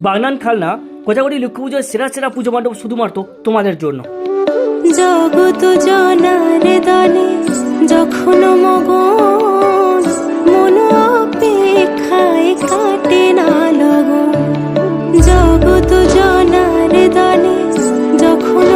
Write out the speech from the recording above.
বাগনান খালনা কোজাগরি লক্ষ্মী পুজোর সেরা সেরা পুজো মণ্ডপ শুধুমাত্র তোমাদের জন্য। জগত জনার দানে যখন মগন, মন অপেক্ষায় কাটে না লগন। জগত জনার দানে যখন